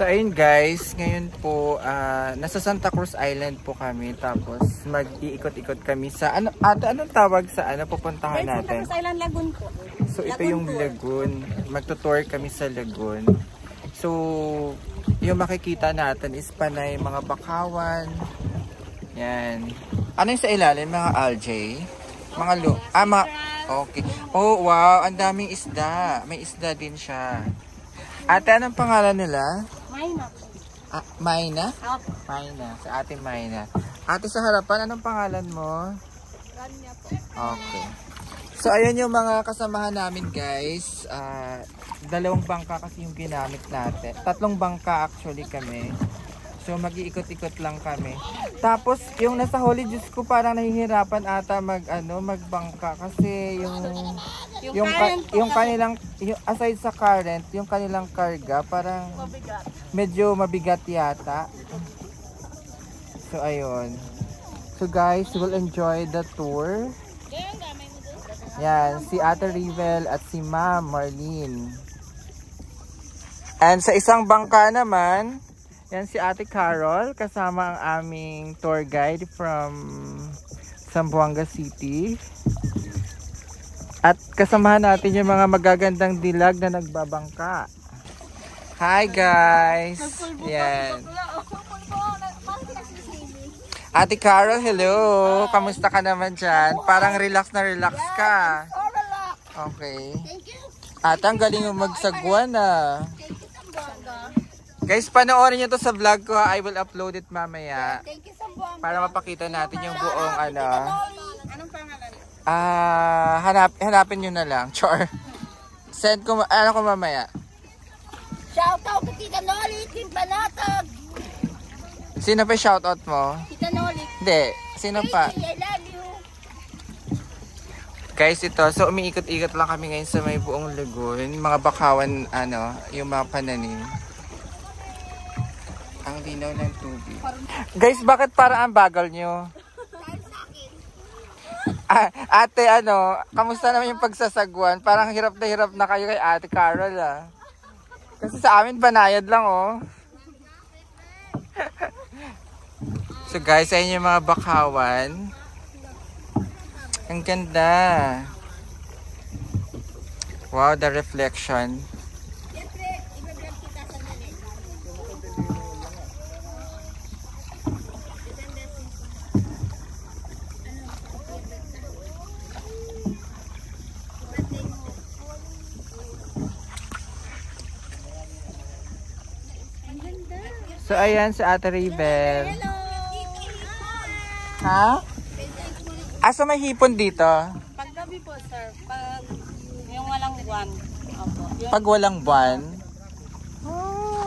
So ayun guys, ngayon po nasa Santa Cruz Island po kami, tapos mag-iikot-ikot kami sa anong tawag sa pupuntahan natin? Santa Cruz Island Lagoon po. So ito yung lagoon. Magtutour kami sa lagoon. So yung makikita natin is panay mga bakawan. Yan. Ano yung sa ilalim? Mga algae? Mga okay. Oh wow, ang daming isda. May isda din siya. Ate, anong pangalan nila? Mayna. Mayna? Opo. Mayna. Sa ate Mayna. Ate, sa harapan, anong pangalan mo? Rania po. Okay. So, ayan yung mga kasamahan namin, guys. 2 bangka kasi yung ginamit natin. 3 bangka actually kami. So, mag-iikot-ikot lang kami. Tapos, yung nasa Holy Diyos ko, parang nahihirapan ata magbangka kasi yung kanilang, aside sa current, yung kanilang karga, parang medyo mabigat yata. So, ayun. So, guys, we'll enjoy the tour. Yan, si Ate Rivel at si Ma'am Marlene. And sa isang bangka naman, yan si Ate Carol, kasama ang aming tour guide from Zamboanga City. At kasamahan natin yung mga magagandang dilag na nagbabangka. Hi guys! Yan. Ate Carol, hello! Kamusta ka naman dyan? Parang relax na relax ka. Okay. Ate, ang galing yung magsagwan ah. Guys, panoorin nyo to sa vlog ko. I will upload it mamaya. Para mapakita natin yung buong Anong hanapin pangalan? nyo na lang. Chor. Send ko, ko mamaya. Shoutout to Tita Noli, Team Banatag. Sino pa shoutout mo? Tita Noli. Hindi. Sino pa? I love you. Guys, ito. So, umiikot-ikot lang kami ngayon sa may buong lagoon. Mga bakawan, yung mga pananim. Ang linaw ng tubig. Guys, bakit parang ang bagal nyo? Ate, kamusta naman yung pagsasagwan? Parang hirap na kayo kay Ate Carol, ah. Kasi sa amin, banayad lang, oh. So, guys, ayun yung mga bakawan. Ang ganda. Wow, the reflection. So, ayan si Ate Rivel. Hello! Ha? Asa may hipon dito? Paggabi po, sir. Pag yung walang buwan. Opo. Pag walang buwan? Oh.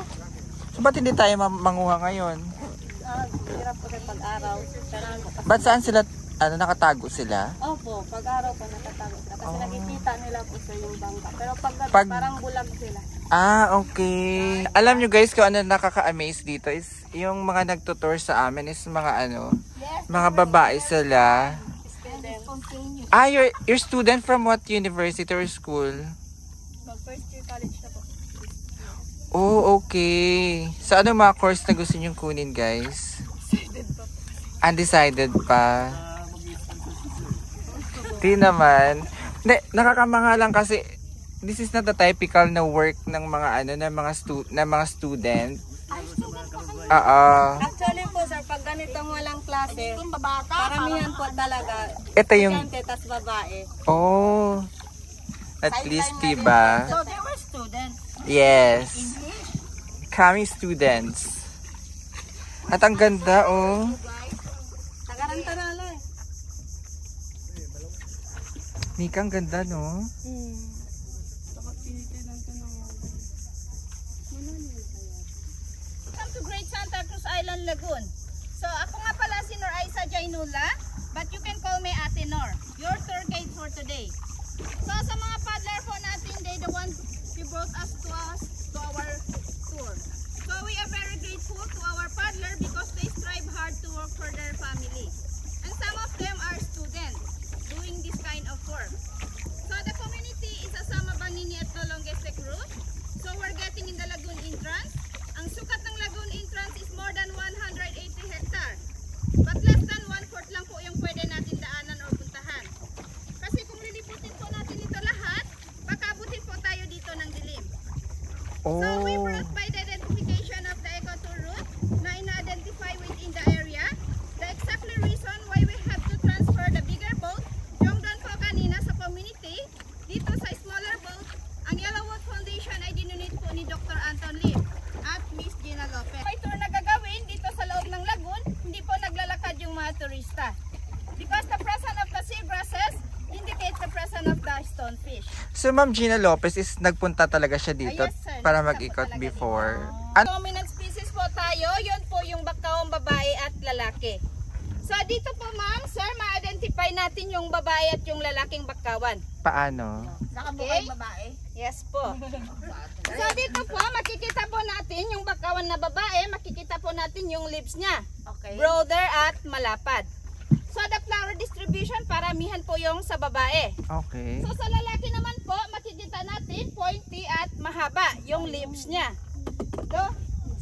So, ba't hindi tayo manguha ngayon? Hirap po sa pag-araw. Ba't saan sila, nakatago sila? Opo, pag-araw po nakatago sila. Kasi nakikita nila po sa yung bangka. Pero paggabi parang bulag sila. Okay. Alam nyo guys, kung ano nakaka-amaze dito is yung mga nagtutour sa amin is mga mga babae sila. You're student from what university or school? First year college na po. Oh, okay. So ano mga course na gusto nyo kunin guys? Undecided pa. Di naman. Hindi, nakakamanga lang kasi this is not the typical na work ng mga mga student. Actually po sir, pag ganitong walang klase, paramihan po talaga. Ito yung tas babae. Oh. At least diba? So they were students. Yes. Kami students. At ang ganda oh. Tagarang-tarala eh. Nika, ang ganda no? Welcome to Great Santa Cruz Island Lagoon. So ako nga pala si Nor Aisa Jainula, but you can call me Ate Nor, your tour guide for today. So sa mga paddler po natin, they the ones who brought us to our tour. So we are very grateful to our paddler because they strive hard to work for their family. And some of them are students doing this kind of work. So the community is Asama Bangini at Lolonguese Cruz. So we're getting in the lagoon entrance. Ang sukat So Ma'am Gina Lopez is nagpunta talaga siya dito Yes, sir. para Nagpunta mag-ikot po talaga before. Dominant species po tayo, yun po yung bakawang babae at lalaki. So dito po ma'am, sir, ma-identify natin yung babae at yung lalaking bakawan. Paano? Okay? Yes po. So dito po, makikita po natin yung bakawan na babae, makikita po natin yung lips niya. Okay. Broader at malapad. So the flower distribution, paramihan po yung sa babae. Okay. So sa lalaki naman po, makikita natin pointy at mahaba yung lips niya. So,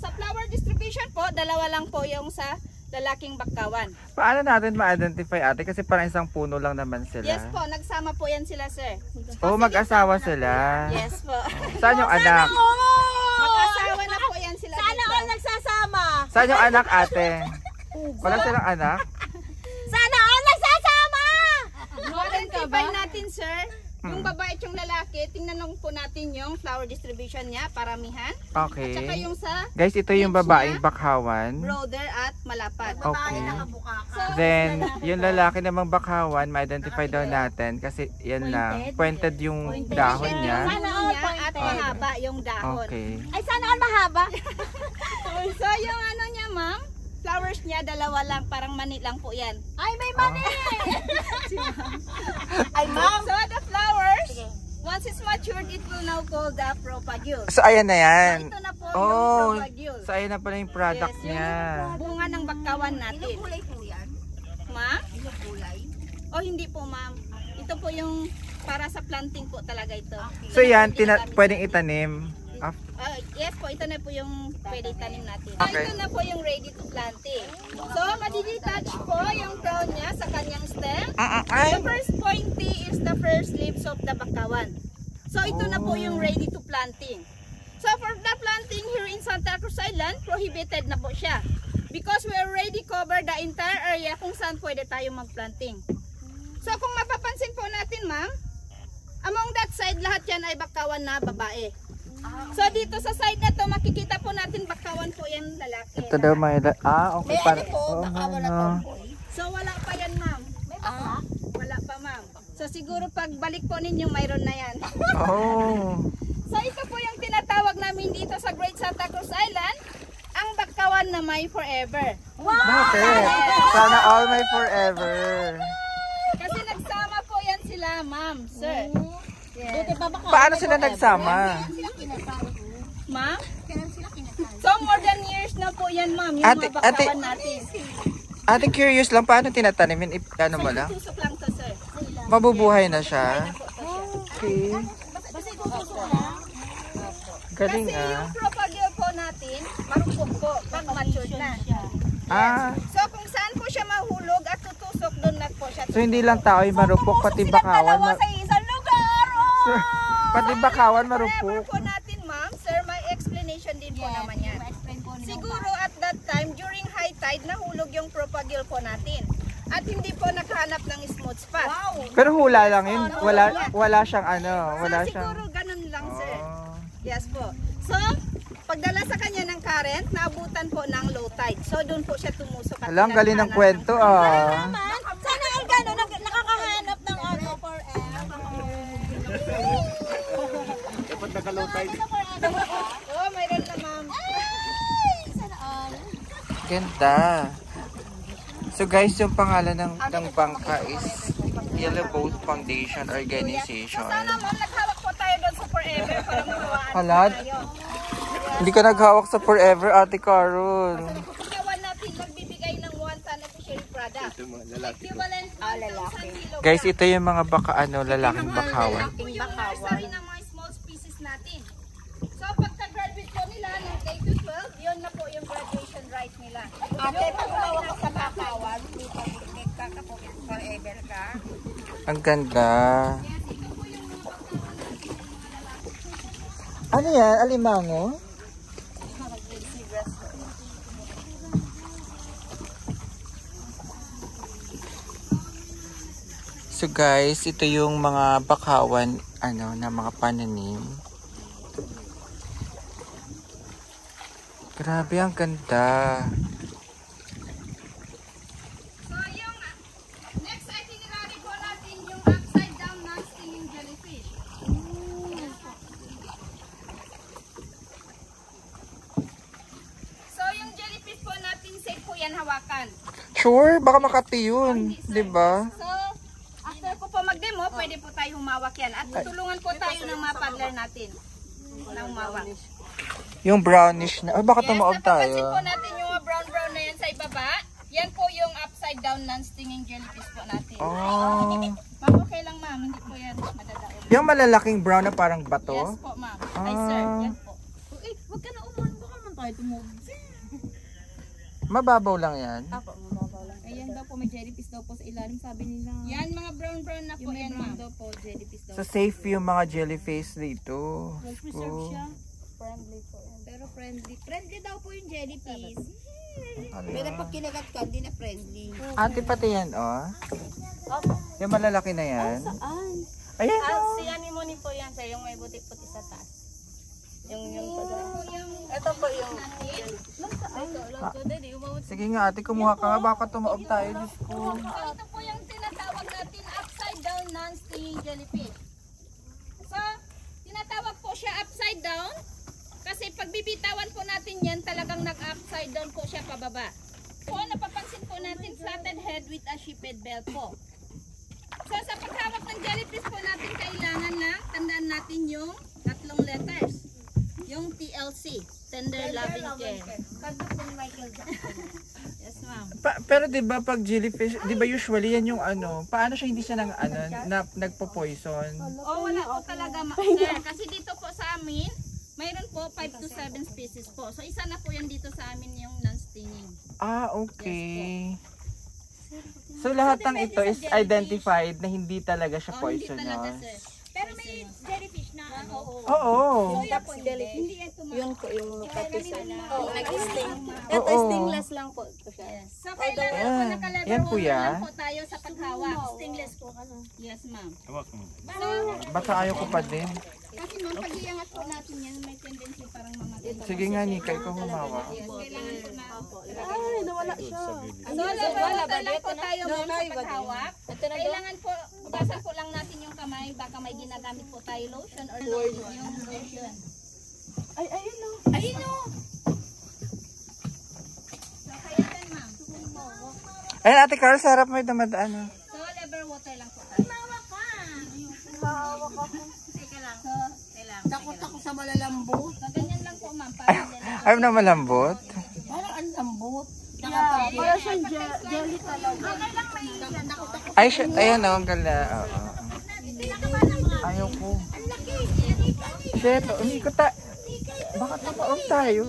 sa flower distribution po, dalawa lang po yung sa lalaking bakawan. Paano natin ma-identify ate? Kasi parang isang puno lang naman sila. Yes po, nagsama po yan sila sir. Oo, mag-asawa sila. Yes po. Saan yung anak? Mag-asawa na po yan sila Sana dito. all nagsasama. Saan yung anak ate? Wala silang anak? Sana all nagsasama. Ma-identify natin sir, yung babae at yung lalaki, tingnan po natin yung flower distribution niya, paramihan. Okay. Tsaka yung sa Guys, ito yung babaeng bakawan. broader at malapad. Okay. So, Then, yung lalaki namang bakawan, ma-identify daw natin kasi yan lang. Pointed yung dahon niya. Sana all at mahaba yung dahon. Okay. Ay, sana all mahaba. So yung ano niya ma'am, flowers niya dalawa lang, parang mani lang po yan. Ay, may mani. Ay, ma'am. So the flowers, once it's matured, it will now call the propagule. So, ayan na yan. So ito na po Oh, yung propagule. so ayan na pala yung product Yes, niya. Bunga ng bakawan natin. po yan. Ma'am? Kulay. O hindi po ma'am. Ito po yung para sa planting po talaga ito. So yan, pwedeng itanim. Yes po, ito na po yung pwede tanim natin. Okay. Ito na po yung ready to planting. So, madidetach po yung crown niya sa kanyang stem. The first pointy is the first leaves of the bakawan. So, ito na po yung ready to planting. So, for the planting here in Santa Cruz Island, prohibited na po siya. Because we already covered the entire area kung saan pwede tayo magplanting. So, kung mapapansin po natin, ma'am, among that side, lahat yan ay bakawan na babae. So dito sa side na to, makikita po natin bakawan po yan lalaki. Ito daw may... okay. Para, So wala pa yan ma'am. Wala pa ma'am. So siguro pag balik po ninyo, mayroon na yan. Oh. So ito po yung tinatawag namin dito sa Great Santa Cruz Island, ang bakawan na may forever. Bakit? Sana all may forever. Kasi nagsama po yan sila ma'am, sir. Yes. Paano sila nagsama? Ma'am? So more than years na po yan ma'am, yung Ate- mga bakawan natin. Ate, curious lang, paano tinatanim yun? Ano mo lang? Tusok lang to sir. Mabubuhay na siya? Okay. Galing Kasi yung propagule po natin, marupok po pag matured na. So kung saan po siya mahulog at tutusok, doon na po siya. So hindi lang tao yung marupok, pati bakawan. Sa isang lugar. Sir, pati bakawan Forever marupok. po natin ma'am, sir, may explanation din po naman yan. Siguro at that time, during high tide, nahulog yung propagule po natin. At hindi po nakahanap ng smooth spot. Pero hula lang yun. Wala siyang ano. Wala So siyang... siguro ganun lang sir. Oh. Yes po. So, pagdala sa kanya ng current, naabutan po ng low tide. So doon po siya tumusok. Hala, ang galing ng kwento ah. Sana all gano'n, nakakahanap ng ano forever. Dapat naka-low tide. Oh, mayroon na ma'am. Ay, sana all. Ganda. So guys, yung pangalan ng bangka is Yellow Boat Foundation Organization. Sana ma'am, naghawak po tayo doon sa forever para mawaan Halad? tayo. Hindi ka naghawak sa forever, Ate Carol. Kawan natin magbibigay ng 1 ton official product. Equivalent 1,000 kilo. Guys, ito yung mga lalaking bakawan. Ito yung nursery ng mga small species natin. So pagka-graduate po nila ng K-12, yun na po yung graduation right nila. Ate, pag umawak ka sa bakawan, hindi ka kakapukit forever ka. Ang ganda. Ano yan? Alimango? So guys, ito yung mga bakawan na mga pananim. Grabe, ang ganda. So yung next itinerary po natin yung upside down na stinging jellyfish. safe po yan hawakan. Sure, baka makati yun. Diba? So, after ko po mag-demo, pwede po tayo humawak yan. At tutulungan po tayo ng mga paddler natin na humawak. Yung brownish na. Ay, baka tumaob napapansin tayo. po natin yung mga brown na yan sa ibaba. Yan po yung upside down non-stinging jellyfish po natin. Oh. Ma'am, okay lang ma'am. Hindi po yan madadaon. Yung malalaking brown na parang bato? Yes po ma'am. Ay sir, yan po. Huwag ka na umuhan. Baka man tayo tumugin. Mababaw lang yan. Apo, mababaw lang. Ayan daw po, may jellyfish daw po sa ilalim. Sabi nila. Yan mga brown na po Yung may yan brown ma'am. daw po, jellyfish daw. So safe yung mga jellyfish dito. Well-preserved Oh. siya. Friendly po yan. Pero friendly. Friendly daw po yung jellyfish. Pero pag kinagat ka, hindi na friendly. Ate pati yan, oh. Yung malalaki na yan. Saan? Ayan, Ah, oh. si anemone po yan sa yung may buti-puti sa taas. Yung pa ito po yung Sige nga ate, kumuha ka nga. Baka tumaob tayo. Diyos ko. So ito po yung tinatawag natin upside down non-stinging jellyfish. So, tinatawag po siya upside down kasi pag bibitawan po natin yan, talagang nag-upside down po siya pababa. So, napapansin po natin flattened head with a sheephead belt po. So, sa paghawak ng jellyfish po natin, kailangan na tandaan natin yung tatlong letters. Yung TLC, Tender Loving Care. Yes, ma'am. Pero 'di ba pag jellyfish, 'di ba usually yan yung ano, paano siya hindi siya nagpo-poison? Oh, wala po talaga, sir. Kasi dito po sa amin, mayroon po 5 to 7 species po. So, isa na po yan dito sa amin yung non-stinging. Ah, okay. So lahat ng ito is identified na hindi talaga siya Oh, hindi talaga, poisonous. sir. Pero may jellyfish na ano. Oo. Tapos jellyfish. Hindi ito, ma'am. Yun po yung kapiso na. Oo, nag-sting. Oo. Ito stingless lang po ito siya. So, kailangan po Yan. naka-level Yan, 1 kuya. lang po tayo sa paghawak. Stingless po ano. Yes, ma'am. Hawak mo. So, Baka ayaw ko pa din. kasi ma'am, pag iangat po natin yan, may tendency parang mamatay. Sige nga, Nika, ikaw humawa. Yes, kailangan po na. Ay, nawala siya. So, level 1 lang po tayo ma'am sa paghawak. Kailangan po, hugasan po lang natin yung kamay. Baka may ginagamit po tayo lotion or yung lotion. Ay, ayun o. Ayun o! So, kaya yan ma'am. Ayun, Ate Carl, sa harap may dumadaan. Oh. So, level water lang po tayo. Hawak ka! Hawak ako. Teka lang. So, kailangan. Takot ako sa malalambot. So, ganyan lang po ma'am. Parang yan. Ayaw na malambot. Parang ang lambot. Parang siyang jelly talaga. Ay, siya, ayan oh, ang gala. Oo. Ayaw ko. Shit, umikot ta. Baka tumaob tayo.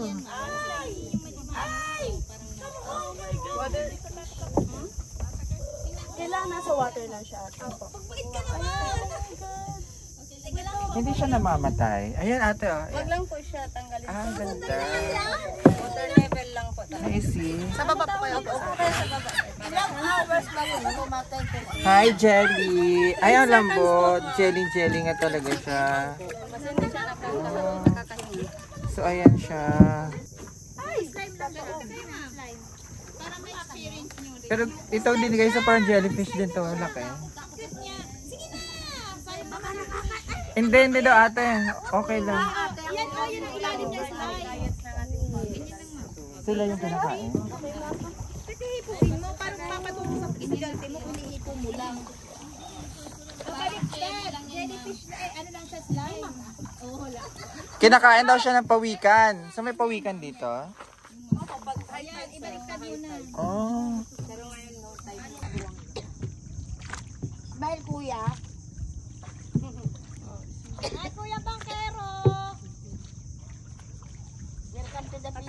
Kailangan nasa water lang siya. Apo. Hindi siya namamatay. Ayan ate oh. Wag lang po siya tanggalin. Ah, ang ganda. Water level lang po. I see. Sa baba po kayo. Opo kayo sa baba. Ilang hours ba yun? Pumatay po. Hi, Jelly. Ay, ang lambot. Jelly nga talaga siya. Kasi hindi siya nakakahingi. So, ayan siya. Slime lang po. Slime. Para may experience nyo rin. Pero ito din guys, parang jellyfish din to. Laki. Takot niya. Sige na! Sabi pa nakakain. Hindi daw ate. Okay lang. Yan o, yun ang ilalim niya slime. Sila yung kinakain. Kasi hipuin mo. Parang mapatungo sa pisigante mo kung ihipo mo lang. Jellyfish na ano lang siya slime. Oo, wala. Kinakain daw siya ng pawikan. So, may pawikan dito. Ayan, ibaliktad mo na. Oh. Pero ngayon no time na buwang. Dahil kuya. Ay, Kuya Bangkero! Welcome to the